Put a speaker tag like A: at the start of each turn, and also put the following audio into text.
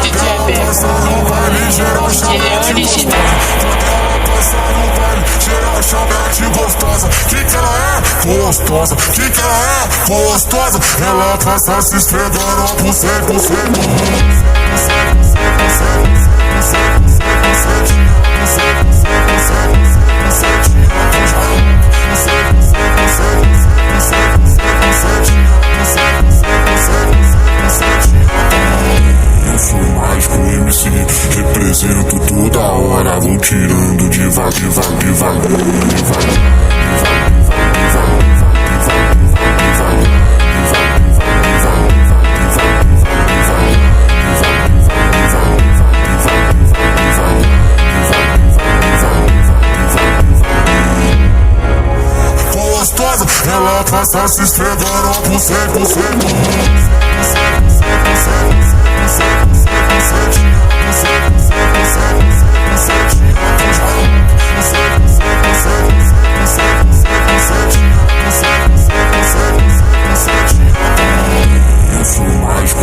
A: muito de aberto. Ele é original.
B: Cheira chave gostosa, que ela é gostosa, que ela é gostosa. Ela passa se esfregando por cento. Eu sou mágico MC, represento toda hora, vou tirando devagar. Gostosa, ela passa se esfregando por cento.